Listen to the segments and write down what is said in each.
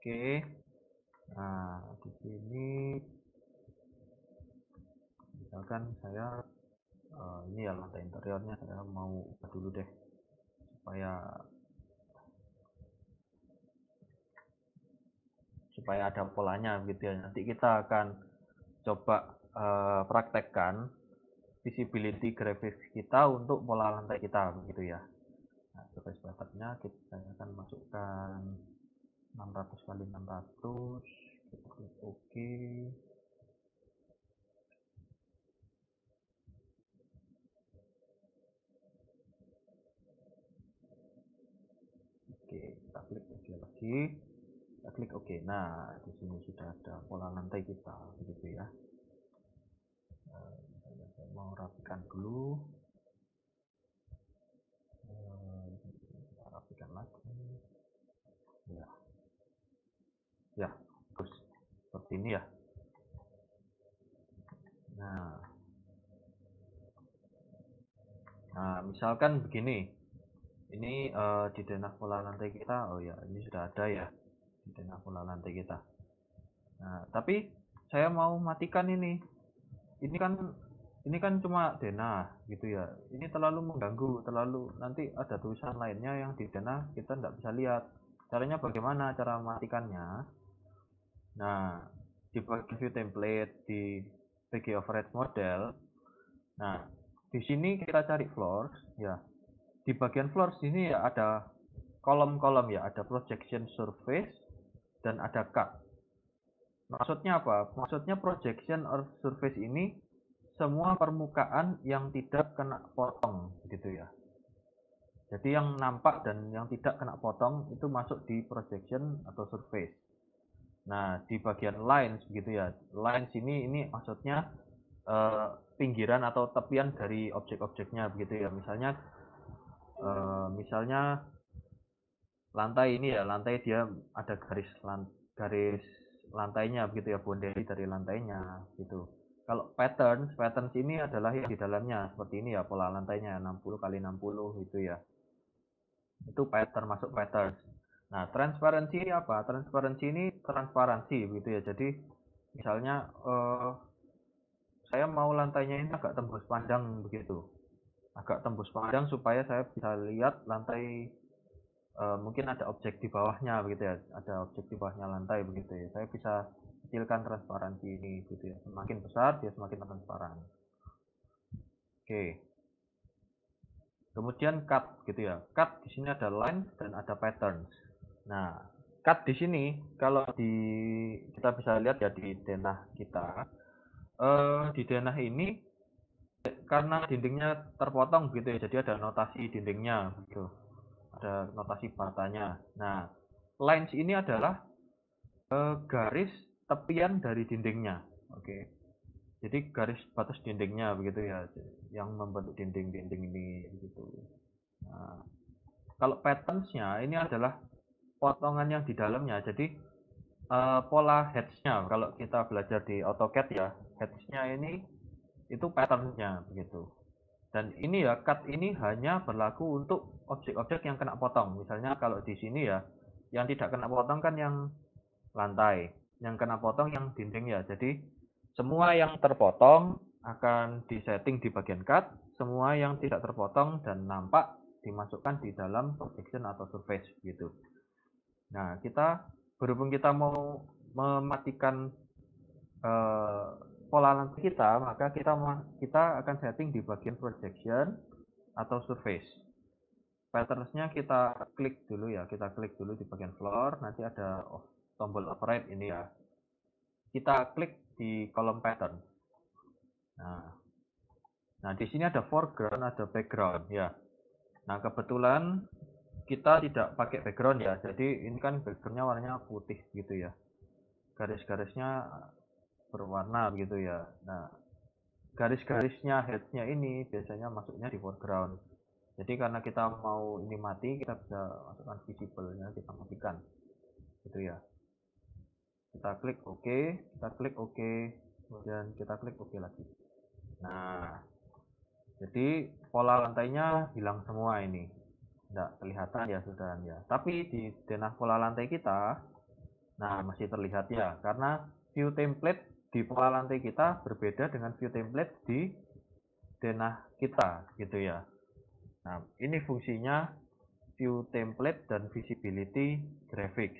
Oke. Nah, di sini misalkan saya ini ya lantai interiornya saya mau ubah dulu deh supaya ada polanya gitu ya. Nanti kita akan coba praktekkan visibility graphics kita untuk pola lantai kita begitu ya. Nah, surface pattern-nya saya akan masukkan 600 kali 600, kita klik OK. Oke, kita klik OK lagi, kita klik OK. Nah, di sini sudah ada pola lantai kita begitu ya. Saya mau rapikan dulu. Kita rapikan lagi. Ya, terus seperti ini ya. Nah, misalkan begini, ini di denah pola lantai kita, oh ya, ini sudah ada ya di denah pola lantai kita. Nah, tapi saya mau matikan ini. Ini kan cuma denah gitu ya. Ini terlalu mengganggu, terlalu nanti ada tulisan lainnya yang di denah kita tidak bisa lihat. Caranya bagaimana cara mematikannya? Nah, di bagian view template di PG Override Model. Nah, di sini kita cari floors ya. Di bagian floors ini ya ada kolom-kolom ya, ada projection surface dan ada cut. Maksudnya apa? Maksudnya projection or surface ini semua permukaan yang tidak kena potong gitu ya. Jadi yang nampak dan yang tidak kena potong itu masuk di projection atau surface. Nah, di bagian lines begitu ya. Lines ini maksudnya pinggiran atau tepian dari objek-objeknya begitu ya. Misalnya lantai ini ya, lantai dia ada garis lantainya begitu ya, boundary dari lantainya gitu. Kalau patterns ini adalah yang di dalamnya seperti ini ya, pola lantainya 60 kali 60 gitu ya. Itu masuk patterns. Nah, transparansi ini apa? Transparansi ini transparansi begitu ya. Jadi misalnya saya mau lantainya ini agak tembus pandang begitu. Agak tembus pandang supaya saya bisa lihat lantai, mungkin ada objek di bawahnya begitu ya, ada objek di bawahnya lantai begitu ya. Saya bisa kecilkan transparansi ini gitu ya. Semakin besar dia semakin transparan. Oke. Kemudian cut gitu ya. Cut di sini ada line dan ada patterns. Nah, cut di sini kalau kita bisa lihat ya di denah kita. Di denah ini karena dindingnya terpotong gitu ya. Jadi ada notasi dindingnya gitu. Ada notasi batanya. Nah, lines ini adalah garis tepian dari dindingnya. Oke. Jadi garis batas dindingnya begitu ya, yang membentuk dinding-dinding ini begitu. Nah, kalau patterns-nya ini adalah potongan yang di dalamnya. Jadi pola heads-nya kalau kita belajar di AutoCAD ya, heads-nya ini itu pattern-nya begitu. Dan ini ya, cut ini hanya berlaku untuk objek-objek yang kena potong. Misalnya kalau di sini ya, yang tidak kena potong kan yang lantai, yang kena potong yang dinding ya. Jadi semua yang terpotong akan disetting di bagian cut, semua yang tidak terpotong dan nampak dimasukkan di dalam projection atau surface gitu. Nah, berhubung kita mau mematikan pola lantai kita, maka kita akan setting di bagian projection atau surface. Patterns-nya kita klik dulu ya, kita klik dulu di bagian floor, nanti ada tombol override ini ya. Kita klik di kolom pattern. Nah, di sini ada foreground, ada background ya. Nah, kebetulan kita tidak pakai background ya, jadi ini kan backgroundnya warnanya putih gitu ya. Garis-garisnya berwarna gitu ya. Nah, garis-garisnya headsnya ini biasanya masuknya di foreground. Jadi karena kita mau ini mati, kita bisa masukkan visible-nya, kita matikan gitu ya. Kita klik OK, kita klik OK, kemudian kita klik OK lagi. Nah, jadi pola lantainya hilang semua ini, tidak kelihatan ya sudah ya. Tapi di denah pola lantai kita Nah, masih terlihat ya, karena view template di pola lantai kita berbeda dengan view template di denah kita, gitu ya. Nah, ini fungsinya view template dan visibility graphics.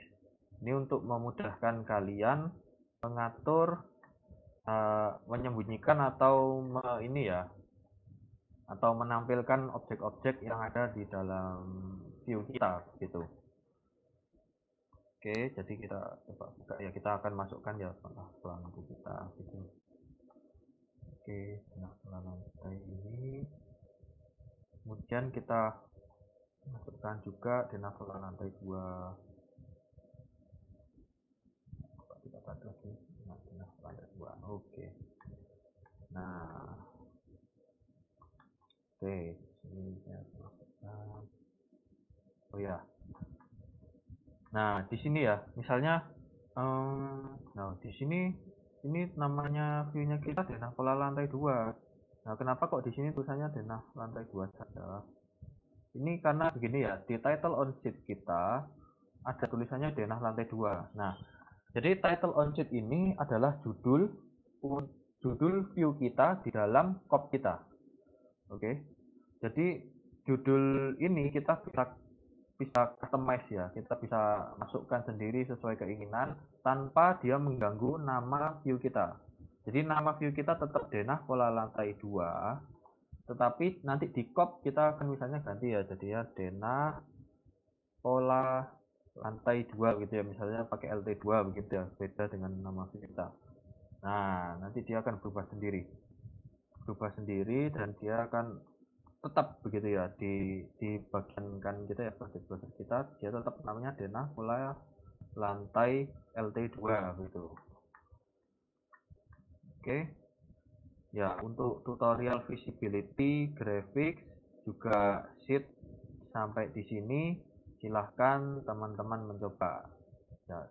Ini untuk memudahkan kalian mengatur, menyembunyikan atau ini ya, atau menampilkan objek-objek yang ada di dalam view kita, gitu. Oke, jadi kita coba buka ya, kita akan masukkan ya pola lampu kita, gitu. Oke, nah pola lantai ini, kemudian kita masukkan juga denah pola lantai 2. Kita tarik lagi, nah denah pola lantai 2. Oke, nah oke, ini saya masukkan. Oh ya, nah di sini ya, misalnya, nah di sini ini namanya view-nya kita denah pola lantai 2. Nah, kenapa kok di sini tulisannya denah lantai 2 saja? Ini karena begini ya, di title on sheet kita ada tulisannya denah lantai 2. Nah, jadi title on sheet ini adalah judul view kita di dalam cop kita. Oke. Jadi judul ini kita bisa customize ya. Kita bisa masukkan sendiri sesuai keinginan tanpa dia mengganggu nama view kita. Jadi nama view kita tetap denah pola lantai 2, tetapi nanti di cop kita akan misalnya ganti ya, jadi ya denah pola lantai 2 gitu ya, misalnya pakai LT2 begitu ya, beda dengan nama view kita. Nah, nanti dia akan berubah sendiri dan dia akan tetap begitu ya, di bagian kan kita ya, project kita dia tetap namanya denah pola lantai LT2 gitu. Oke. Ya, untuk tutorial visibility graphics juga sheet sampai di sini, silahkan teman-teman mencoba. Ya,